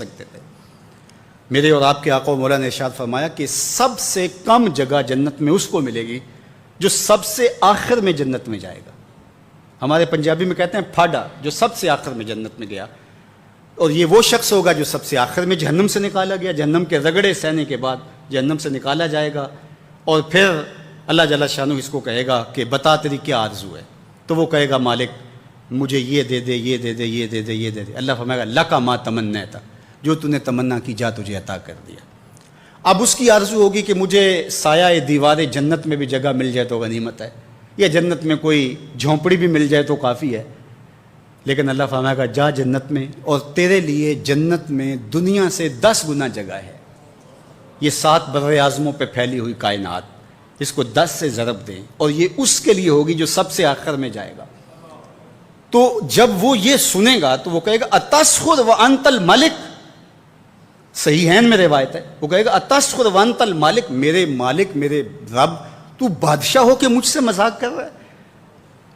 سکتے تھے. میرے اور آپ کے آقا و مولا نے ارشاد فرمایا کہ سب سے کم جگہ جنت میں اس کو ملے گی جو سب سے آخر میں جنت میں جائے گا. ہمارے پنجابی میں کہتے ہیں پھاڈا، جو سب سے آخر میں جنت میں گیا. اور یہ وہ شخص ہوگا جو سب سے آخر میں جہنم سے نکالا گیا، جہنم کے رگڑے سہنے کے بعد جہنم سے نکالا جائے گا. اور پھر اللہ جل شانہ اس کو کہے گا کہ بتا تیری کیا آرزو ہے. تو وہ کہے گا مالک مجھے یہ دے دے، یہ دے دے، یہ دے دے، یہ دے دے. اللہ فرمائے گا لکا ما تمنیت، جو تو نے تمنا کی جا تجھے عطا کر دیا. اب اس کی آرزو ہوگی کہ مجھے سایہ دیوار جنت میں بھی جگہ مل جائے تو غنیمت ہے، یا جنت میں کوئی جھونپڑی بھی مل جائے تو کافی ہے. لیکن اللہ فرمائے گا جا جنت میں، اور تیرے لیے جنت میں دنیا سے 10 گنا جگہ ہے. یہ 7 بر اعظموں پہ پھیلی ہوئی کائنات، اس کو 10 سے ضرب دیں، اور یہ اس کے لیے ہوگی جو سب سے آخر میں جائے گا. تو جب وہ یہ سنے گا تو وہ کہے گا اتسخر وانت الملک. صحیح ہے میں روایت ہے، وہ کہے گا اتسخر وانت الملک، میرے مالک میرے رب تو بادشاہ ہو کے مجھ سے مذاق کر رہا ہے.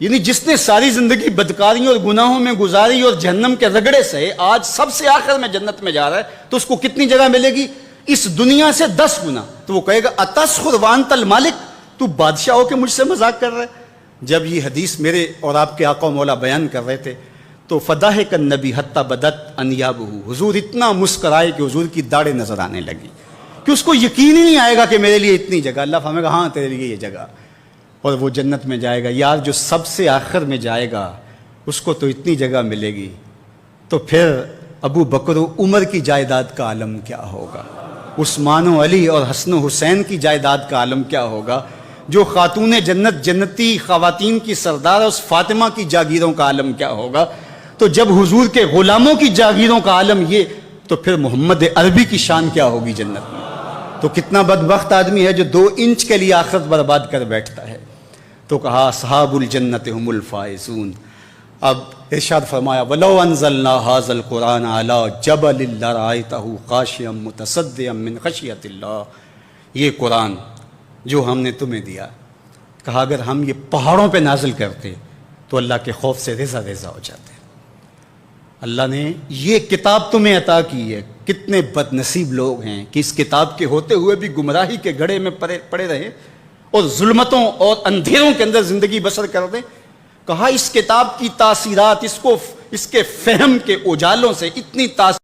یعنی جس نے ساری زندگی بدکاریوں اور گناہوں میں گزاری اور جہنم کے رگڑے سے آج سب سے آخر میں جنت میں جا رہا ہے، تو اس کو کتنی جگہ ملے گی؟ اس دنیا سے 10 گنا. تو وہ کہے گا اتسخر وانت الملک، تو بادشاہ ہو کے مجھ سے مذاق کر رہا ہے. جب یہ حدیث میرے اور آپ کے آقا و مولا بیان کر رہے تھے تو فضاحک النبی حتی بدت انیابہ، حضور اتنا مسکرائے کہ حضور کی داڑھیں نظر آنے لگی، کہ اس کو یقین ہی نہیں آئے گا کہ میرے لیے اتنی جگہ. اللہ فرمائے گا ہاں تیرے لیے یہ جگہ، اور وہ جنت میں جائے گا. یار جو سب سے آخر میں جائے گا اس کو تو اتنی جگہ ملے گی، تو پھر ابو بکر و عمر کی جائیداد کا عالم کیا ہوگا؟ عثمان و علی اور حسن و حسین کی جائیداد کا عالم کیا ہوگا؟ جو خاتون جنت جنتی خواتین کی سردار اس فاطمہ کی جاگیروں کا عالم کیا ہوگا؟ تو جب حضور کے غلاموں کی جاگیروں کا عالم یہ، تو پھر محمد عربی کی شان کیا ہوگی جنت میں؟ تو کتنا بدبخت آدمی ہے جو 2 انچ کے لیے آخرت برباد کر بیٹھتا ہے. تو کہا اصحاب الجنت هم الفائزون. اب ارشاد فرمایا وَلَوْ أَنزَلْنَا هَذَا الْقُرْآنَ عَلَى جَبَلٍ لَرَأَيْتَهُ خَاشِعًا مُتَصَدِّعًا مِّنْ خَشْيَةِ اللَّهِ. یہ قرآن جو ہم نے تمہیں دیا، کہا اگر ہم یہ پہاڑوں پہ نازل کرتے تو اللہ کے خوف سے ریزہ ریزہ ہو جاتے. اللہ نے یہ کتاب تمہیں عطا کی ہے. کتنے بد نصیب لوگ ہیں کہ اس کتاب کے ہوتے ہوئے بھی گمراہی کے گڑھے میں پڑے رہے اور ظلمتوں اور اندھیروں کے اندر زندگی بسر کر دیں. کہا اس کتاب کی تاثیرات، اس کے فہم کے اجالوں سے اتنی تاثیر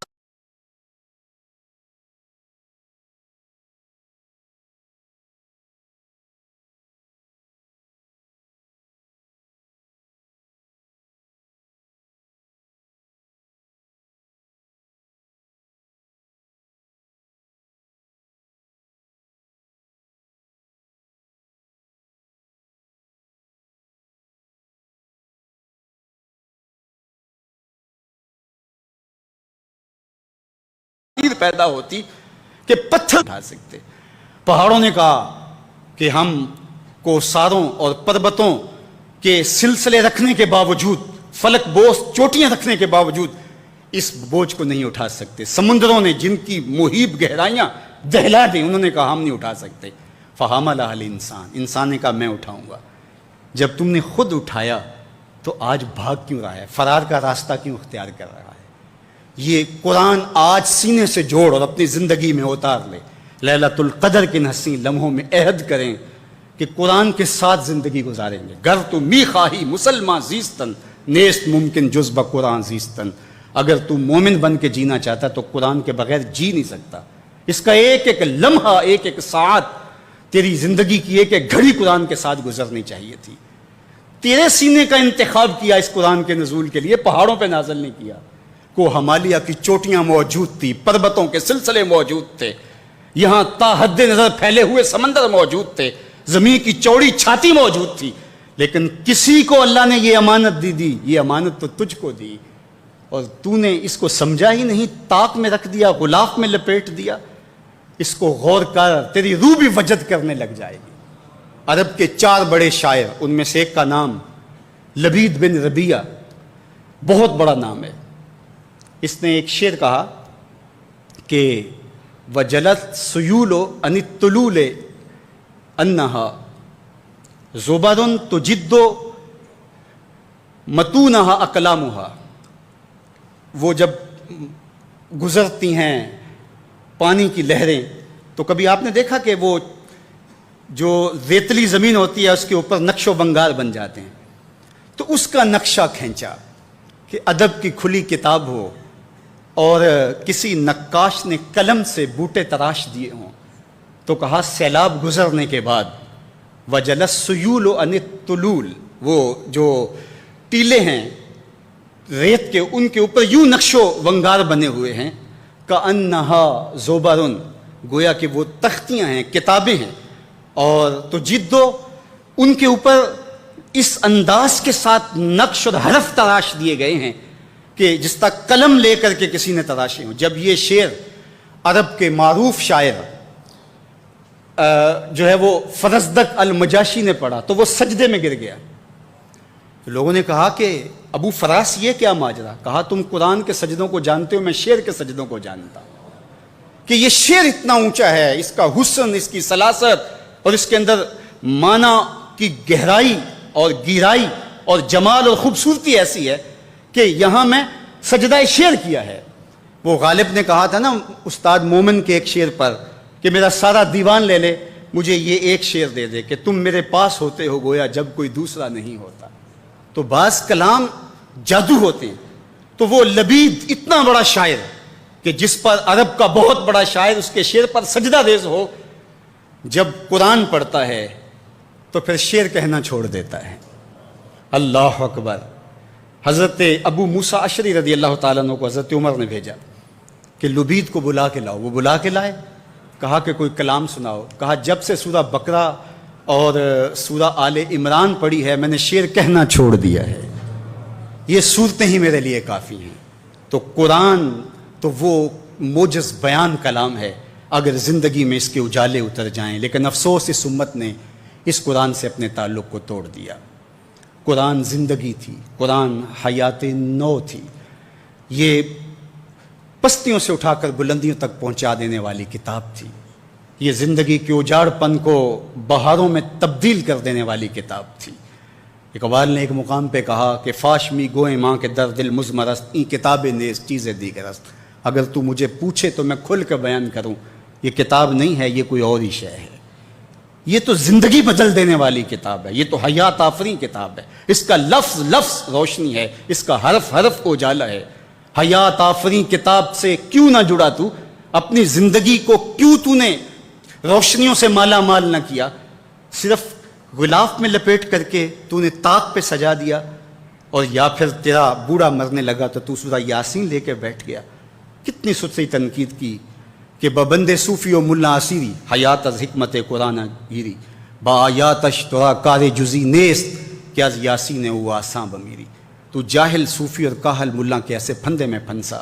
پیدا ہوتی کہ پتھر اٹھا سکتے. پہاڑوں نے کہا کہ ہم کو ساروں اور پربتوں کے سلسلے رکھنے کے باوجود، فلک بوس چوٹیاں رکھنے کے باوجود اس بوجھ کو نہیں اٹھا سکتے. سمندروں نے جن کی محیط گہرائیاں دہلا دیں، انہوں نے کہا ہم نہیں اٹھا سکتے. فحملها الانسان، انسان نے کہا میں اٹھاؤں گا. جب تم نے خود اٹھایا تو آج بھاگ کیوں رہا ہے؟ فرار کا راستہ کیوں اختیار کر رہا ہے؟ یہ قرآن آج سینے سے جوڑ اور اپنی زندگی میں اتار لے. لیلۃ القدر کے حسین لمحوں میں عہد کریں کہ قرآن کے ساتھ زندگی گزاریں گے. گر تو می خواہی مسلمان زیستن، نیست ممکن جز بقرآن زیستن. اگر تو مومن بن کے جینا چاہتا تو قرآن کے بغیر جی نہیں سکتا. اس کا ایک ایک لمحہ، ایک ایک ساعت، تیری زندگی کی ایک ایک گھڑی قرآن کے ساتھ گزرنی چاہیے تھی. تیرے سینے کا انتخاب کیا اس قرآن کے نزول کے لیے، پہاڑوں پہ نازل نہیں کیا. کو ہمالیہ کی چوٹیاں موجود تھی، پربتوں کے سلسلے موجود تھے، یہاں تا حد نظر پھیلے ہوئے سمندر موجود تھے، زمین کی چوڑی چھاتی موجود تھی. لیکن کسی کو اللہ نے یہ امانت دی، یہ امانت تو تجھ کو دی، اور تو نے اس کو سمجھا ہی نہیں، طاق میں رکھ دیا، غلاف میں لپیٹ دیا. اس کو غور کر، تیری روح بھی وجد کرنے لگ جائے گی. عرب کے 4 بڑے شاعر، ان میں سے ایک کا نام لبید بن ربیعہ، بہت بڑا نام ہے. اس نے ایک شعر کہا کہ وجلت سیول ان الطلول انہا زبر تجد متونہا اقلامہا. وہ جب گزرتی ہیں پانی کی لہریں، تو کبھی آپ نے دیکھا کہ وہ جو ریتلی زمین ہوتی ہے اس کے اوپر نقش و بنگار بن جاتے ہیں؟ تو اس کا نقشہ کھینچا کہ ادب کی کھلی کتاب ہو اور کسی نقاش نے قلم سے بوٹے تراش دیے ہوں، تو کہا سیلاب گزرنے کے بعد وجل السیول عن الطلول، وہ جو ٹیلے ہیں ریت کے ان کے اوپر یوں نقش و بنگار بنے ہوئے ہیں، کأنہا زبرن، گویا کہ وہ تختیاں ہیں، کتابیں ہیں، اور تو جدو ان کے اوپر اس انداز کے ساتھ نقش اور حرف تراش دیے گئے ہیں کہ جس طرح قلم لے کر کے کسی نے تراشے ہوں۔ جب یہ شعر عرب کے معروف شاعر جو ہے وہ فرزدق المجاشی نے پڑھا تو وہ سجدے میں گر گیا۔ لوگوں نے کہا کہ ابو فراس یہ کیا ماجرا؟ کہا تم قرآن کے سجدوں کو جانتے ہو، میں شعر کے سجدوں کو جانتا ہوں کہ یہ شعر اتنا اونچا ہے، اس کا حسن، اس کی سلاست اور اس کے اندر معنی کی گہرائی اور گہرائی اور جمال اور خوبصورتی ایسی ہے کہ یہاں میں سجدہ شعر کیا ہے۔ وہ غالب نے کہا تھا نا استاد مومن کے ایک شعر پر کہ میرا سارا دیوان لے لے، مجھے یہ ایک شعر دے دے کہ تم میرے پاس ہوتے ہو گویا جب کوئی دوسرا نہیں ہوتا۔ تو بعض کلام جادو ہوتے ہیں، تو وہ لبید اتنا بڑا شاعر کہ جس پر عرب کا بہت بڑا شاعر اس کے شعر پر سجدہ ریز ہو، جب قرآن پڑھتا ہے تو پھر شعر کہنا چھوڑ دیتا ہے۔ اللہ اکبر۔ حضرت ابو موسیٰ اشعری رضی اللہ تعالیٰ عنہ کو حضرت عمر نے بھیجا کہ لبید کو بلا کے لاؤ۔ وہ بلا کے لائے، کہا کہ کوئی کلام سناؤ۔ کہا جب سے سورہ بقرہ اور سورہ آل عمران پڑھی ہے میں نے شعر کہنا چھوڑ دیا ہے، یہ صورتیں ہی میرے لیے کافی ہیں۔ تو قرآن تو وہ موجز بیان کلام ہے اگر زندگی میں اس کے اجالے اتر جائیں، لیکن افسوس اس امت نے اس قرآن سے اپنے تعلق کو توڑ دیا۔ قرآن زندگی تھی، قرآن حیات نو تھی، یہ پستیوں سے اٹھا کر بلندیوں تک پہنچا دینے والی کتاب تھی، یہ زندگی کے اجاڑ پن کو بہاروں میں تبدیل کر دینے والی کتاب تھی۔ اقبال نے ایک مقام پہ کہا کہ فاش می گوئیں ماں کے در دل مزمرست، این کتابیں نیز چیزیں دیگرست۔ اگر تو مجھے پوچھے تو میں کھل کے بیان کروں، یہ کتاب نہیں ہے، یہ کوئی اور ہی شے ہے۔ یہ تو زندگی بدل دینے والی کتاب ہے، یہ تو حیات آفریں کتاب ہے، اس کا لفظ لفظ روشنی ہے، اس کا حرف حرف اجالا ہے۔ حیات آفریں کتاب سے کیوں نہ جڑا تو؟ اپنی زندگی کو کیوں تو نے روشنیوں سے مالا مال نہ کیا؟ صرف غلاف میں لپیٹ کر کے تو نے طاق پہ سجا دیا، اور یا پھر تیرا بوڑھا مرنے لگا تو سورہ یاسین لے کے بیٹھ گیا۔ کتنی ستری تنقید کی کہ ببند صوفی و ملا اسیری حیات از حکمت قرآن گیری، با آیاتش ترا کار جزی نیست کہ از یاسین او آساں بمیری۔ تو جاہل صوفی اور کاہل ملا کے ایسے پھندے میں پھنسا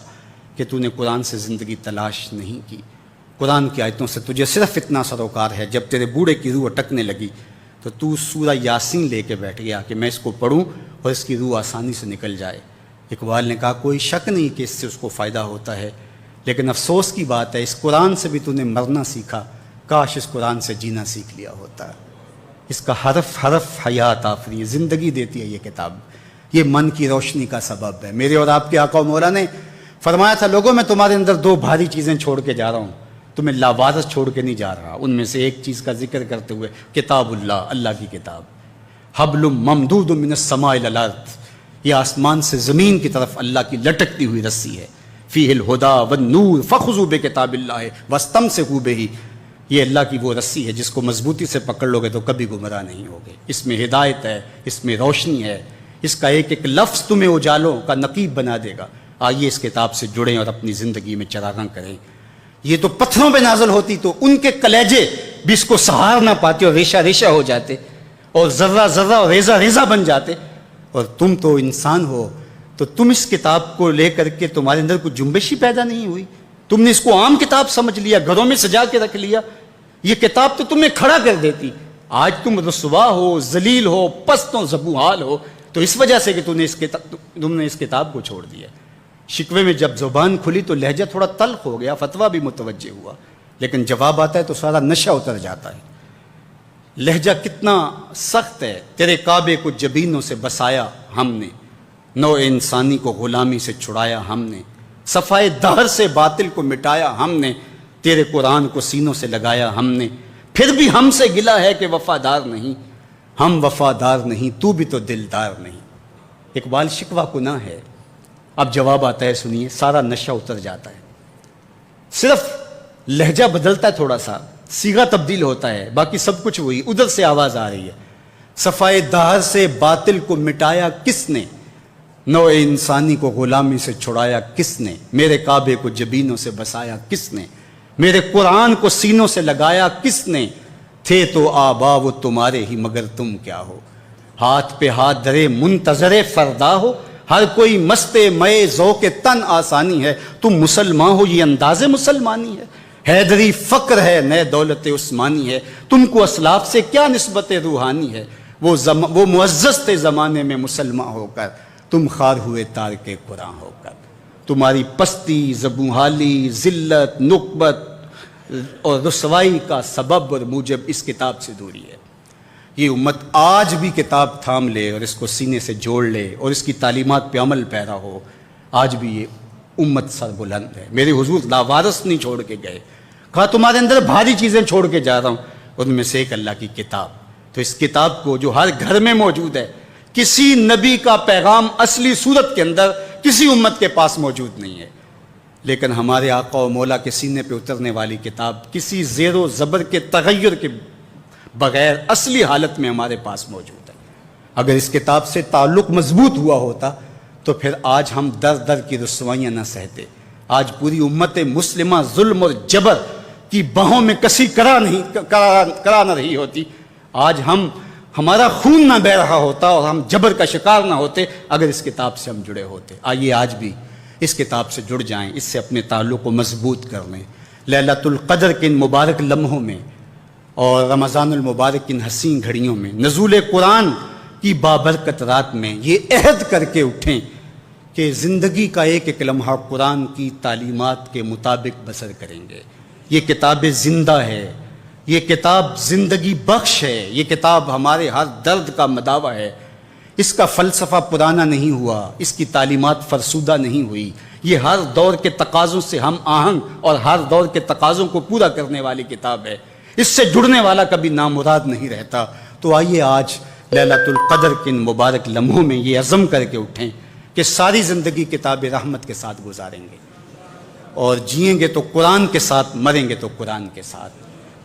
کہ تو نے قرآن سے زندگی تلاش نہیں کی۔ قرآن کی آیتوں سے تجھے صرف اتنا سروکار ہے، جب تیرے بوڑھے کی روح اٹکنے لگی تو سورہ یاسین لے کے بیٹھ گیا کہ میں اس کو پڑھوں اور اس کی روح آسانی سے نکل جائے۔ اقبال نے کہا کوئی شک نہیں کہ اس سے اس کو فائدہ ہوتا ہے، لیکن افسوس کی بات ہے اس قرآن سے بھی تو نے مرنا سیکھا، کاش اس قرآن سے جینا سیکھ لیا ہوتا۔ اس کا حرف حرف حیات آفری، زندگی دیتی ہے یہ کتاب، یہ من کی روشنی کا سبب ہے۔ میرے اور آپ کے آقا و مولا نے فرمایا تھا لوگوں میں تمہارے اندر دو بھاری چیزیں چھوڑ کے جا رہا ہوں، تمہیں لاوارث چھوڑ کے نہیں جا رہا۔ ان میں سے ایک چیز کا ذکر کرتے ہوئے کتاب اللہ، اللہ کی کتاب، حبل ممدود من السماء الی الارض، یہ آسمان سے زمین کی طرف اللہ کی لٹکتی ہوئی رسی ہے۔ فیہ الہدی والنور فخذوا بکتاب اللہ واستمسکوا بہ، یہ اللہ کی وہ رسی ہے جس کو مضبوطی سے پکڑ لو گے تو کبھی گمراہ نہیں ہوگے۔ اس میں ہدایت ہے، اس میں روشنی ہے، اس کا ایک ایک لفظ تمہیں اجالوں کا نقیب بنا دے گا۔ آئیے اس کتاب سے جڑیں اور اپنی زندگی میں چراغاں کریں۔ یہ تو پتھروں پہ نازل ہوتی تو ان کے کلیجے بھی اس کو سہار نہ پاتے اور ریشہ ریشہ ہو جاتے اور ذرہ ذرہ اور ریزہ ریزہ بن جاتے، اور تم تو انسان ہو تو تم اس کتاب کو لے کر کے تمہارے اندر کوئی جنبش ہی پیدا نہیں ہوئی، تم نے اس کو عام کتاب سمجھ لیا، گھروں میں سجا کے رکھ لیا۔ یہ کتاب تو تمہیں کھڑا کر دیتی، آج تم رسوا ہو، ذلیل ہو، پست و زبوحال ہو، تو اس وجہ سے کہ تم نے اس کتاب کو چھوڑ دیا۔ شکوے میں جب زبان کھلی تو لہجہ تھوڑا تلخ ہو گیا، فتویٰ بھی متوجہ ہوا، لیکن جواب آتا ہے تو سارا نشہ اتر جاتا ہے۔ لہجہ کتنا سخت ہے، تیرے کعبے کو جبینوں سے بسایا ہم نے، نوع انسانی کو غلامی سے چھڑایا ہم نے، صفائے دہر سے باطل کو مٹایا ہم نے، تیرے قرآن کو سینوں سے لگایا ہم نے، پھر بھی ہم سے گلا ہے کہ وفادار نہیں، ہم وفادار نہیں، تو بھی تو دلدار نہیں۔ اقبال شکوہ کنا ہے، اب جواب آتا ہے، سنیے، سارا نشہ اتر جاتا ہے، صرف لہجہ بدلتا ہے، تھوڑا سا صیغہ تبدیل ہوتا ہے، باقی سب کچھ وہی، ادھر سے آواز آ رہی ہے۔ صفائے دہر سے باطل کو مٹایا کس نے، نوع انسانی کو غلامی سے چھڑایا کس نے، میرے کعبے کو جبینوں سے بسایا کس نے، میرے قرآن کو سینوں سے لگایا کس نے، تھے تو آبا وہ تمہارے ہی مگر تم کیا ہو، ہاتھ پہ ہاتھ درے منتظر فردا ہو، ہر کوئی مست مئے ذوق تن آسانی ہے، تم مسلمان ہو یہ انداز مسلمانی ہے، حیدری فقر ہے نئے دولت عثمانی ہے، تم کو اسلاف سے کیا نسبت روحانی ہے، وہ معزز تھے زمانے میں مسلمان ہو کر، تم خار ہوئے تارک قرآن ہو کر، تمہاری پستی، زبونحالی، ذلت، نقبت اور رسوائی کا سبب اور موجب اس کتاب سے دوری ہے۔ یہ امت آج بھی کتاب تھام لے اور اس کو سینے سے جوڑ لے اور اس کی تعلیمات پہ عمل پیرا ہو، آج بھی یہ امت سر بلند ہے۔ میرے حضور لاوارث نہیں چھوڑ کے گئے، کہا تمہارے اندر بھاری چیزیں چھوڑ کے جا رہا ہوں، ان میں سے ایک اللہ کی کتاب۔ تو اس کتاب کو جو ہر گھر میں موجود ہے، کسی نبی کا پیغام اصلی صورت کے اندر کسی امت کے پاس موجود نہیں ہے، لیکن ہمارے آقا و مولا کے سینے پہ اترنے والی کتاب کسی زیر و زبر کے تغیر کے بغیر اصلی حالت میں ہمارے پاس موجود ہے۔ اگر اس کتاب سے تعلق مضبوط ہوا ہوتا تو پھر آج ہم در در کی رسوائیاں نہ سہتے، آج پوری امت مسلمہ ظلم اور جبر کی باہوں میں کسی کرا نہ رہی ہوتی، آج ہمارا خون نہ بہہ رہا ہوتا اور ہم جبر کا شکار نہ ہوتے اگر اس کتاب سے ہم جڑے ہوتے۔ آئیے آج بھی اس کتاب سے جڑ جائیں، اس سے اپنے تعلق کو مضبوط کر لیں۔ لیلۃ القدر کے ان مبارک لمحوں میں اور رمضان المبارک کی ان حسین گھڑیوں میں، نزول قرآن کی بابرکت رات میں یہ عہد کر کے اٹھیں کہ زندگی کا ایک ایک لمحہ قرآن کی تعلیمات کے مطابق بسر کریں گے۔ یہ کتاب زندہ ہے، یہ کتاب زندگی بخش ہے، یہ کتاب ہمارے ہر درد کا مداوا ہے۔ اس کا فلسفہ پرانا نہیں ہوا، اس کی تعلیمات فرسودہ نہیں ہوئی، یہ ہر دور کے تقاضوں سے ہم آہنگ اور ہر دور کے تقاضوں کو پورا کرنے والی کتاب ہے۔ اس سے جڑنے والا کبھی نامراد نہیں رہتا۔ تو آئیے آج لیلۃ القدر کے ان مبارک لمحوں میں یہ عزم کر کے اٹھیں کہ ساری زندگی کتاب رحمت کے ساتھ گزاریں گے، اور جئیں گے تو قرآن کے ساتھ، مریں گے تو قرآن کے ساتھ۔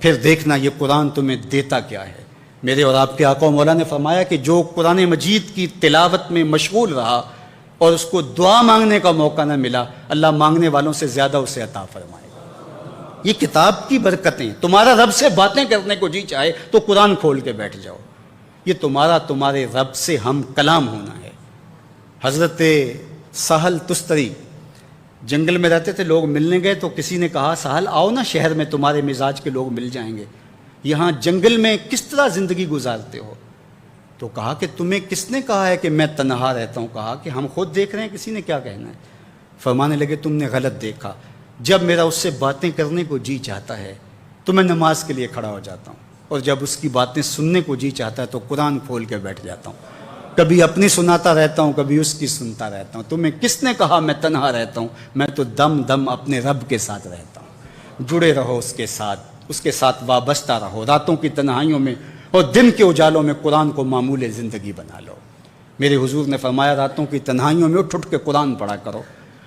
پھر دیکھنا یہ قرآن تمہیں دیتا کیا ہے۔ میرے اور آپ کے آقا و مولا نے فرمایا کہ جو قرآن مجید کی تلاوت میں مشغول رہا اور اس کو دعا مانگنے کا موقع نہ ملا، اللہ مانگنے والوں سے زیادہ اسے عطا فرمائے۔ یہ کتاب کی برکتیں، تمہارا رب سے باتیں کرنے کو جی چاہے تو قرآن کھول کے بیٹھ جاؤ، یہ تمہارے رب سے ہم کلام ہونا ہے۔ حضرت سہل تستری جنگل میں رہتے تھے، لوگ ملنے گئے تو کسی نے کہا سہل آؤ نا شہر میں، تمہارے مزاج کے لوگ مل جائیں گے، یہاں جنگل میں کس طرح زندگی گزارتے ہو؟ تو کہا کہ تمہیں کس نے کہا ہے کہ میں تنہا رہتا ہوں؟ کہا کہ ہم خود دیکھ رہے ہیں، کسی نے کیا کہنا ہے؟ فرمانے لگے تم نے غلط دیکھا، جب میرا اس سے باتیں کرنے کو جی چاہتا ہے تو میں نماز کے لیے کھڑا ہو جاتا ہوں، اور جب اس کی باتیں سننے کو جی چاہتا ہے تو قرآن کھول کے بیٹھ جاتا ہوں، کبھی اپنی سناتا رہتا ہوں، کبھی اس کی سنتا رہتا ہوں۔ تمہیں کس نے کہا میں تنہا رہتا ہوں؟ میں تو دم دم اپنے رب کے ساتھ رہتا ہوں۔ جڑے رہو اس کے ساتھ وابستہ رہو، راتوں کی تنہائیوں میں اور دن کے اجالوں میں قرآن کو معمول زندگی بنا لو۔ میرے حضور نے فرمایا راتوں کی تنہائیوں میں اٹھ کے قرآن پڑھا کرو،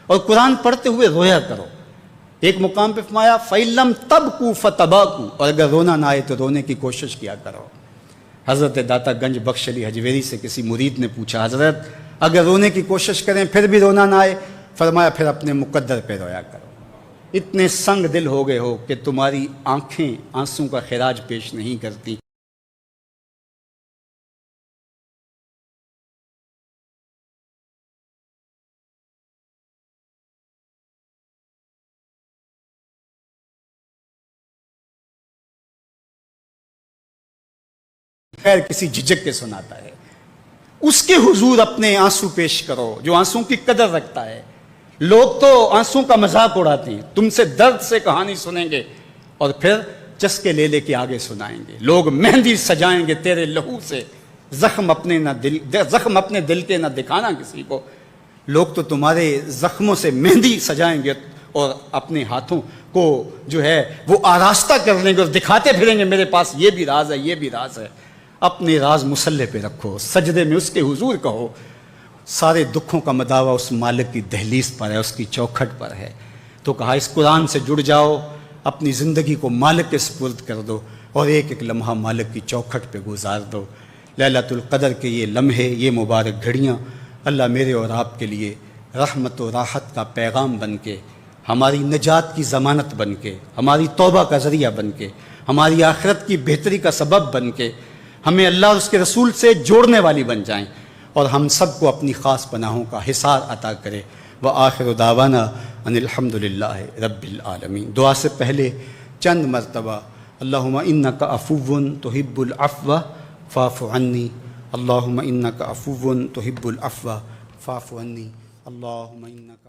اور قرآن پڑھتے ہوئے رویا کرو۔ ایک مقام پہ فرمایا فَإِلَّمْ تَبْكُوا فَتَبَاكُوا، اور اگر رونا نہ آئے تو رونے کی کوشش کیا کرو۔ حضرت داتا گنج بخش علی حجویری سے کسی مرید نے پوچھا حضرت اگر رونے کی کوشش کریں پھر بھی رونا نہ آئے؟ فرمایا پھر اپنے مقدر پہ رویا کرو۔ اتنے سنگ دل ہو گئے ہو کہ تمہاری آنکھیں آنسوں کا خراج پیش نہیں کرتی۔ خیر کسی جھجک کے سناتا ہے، اس کے حضور اپنے آنسو پیش کرو جو آنسوں کی قدر رکھتا ہے۔ لوگ تو آنسوں کا مذاق اڑاتے ہیں، تم سے درد سے کہانی سنیں گے اور پھر چسکے لے لے کے آگے سنائیں گے۔ لوگ مہندی سجائیں گے تیرے لہو سے، زخم اپنے دل کے نہ دکھانا کسی کو۔ لوگ تو تمہارے زخموں سے مہندی سجائیں گے اور اپنے ہاتھوں کو جو ہے وہ آراستہ کر لیں گے اور دکھاتے پھریں گے میرے پاس یہ بھی راز ہے، یہ بھی راز ہے۔ اپنے راز مصلے پہ رکھو، سجدے میں اس کے حضور کہو، سارے دکھوں کا مداوع اس مالک کی دہلیز پر ہے، اس کی چوکھٹ پر ہے۔ تو کہا اس قرآن سے جڑ جاؤ، اپنی زندگی کو مالک کے سپرد کر دو اور ایک ایک لمحہ مالک کی چوکھٹ پہ گزار دو۔ لیلۃ القدر کے یہ لمحے، یہ مبارک گھڑیاں اللہ میرے اور آپ کے لیے رحمت و راحت کا پیغام بن کے، ہماری نجات کی ضمانت بن کے، ہماری توبہ کا ذریعہ بن کے، ہماری آخرت کی بہتری کا سبب بن کے، ہمیں اللہ اور اس کے رسول سے جوڑنے والی بن جائیں اور ہم سب کو اپنی خاص پناہوں کا حصار عطا کرے۔ وآخر دعوانا ان الحمد للہ رب العالمین۔ دعا سے پہلے چند مرتبہ اللہم انک عفو تحب العفو فاعف عنی، اللہم انک عفو تحب العفو فاعف عنی، اللہم انک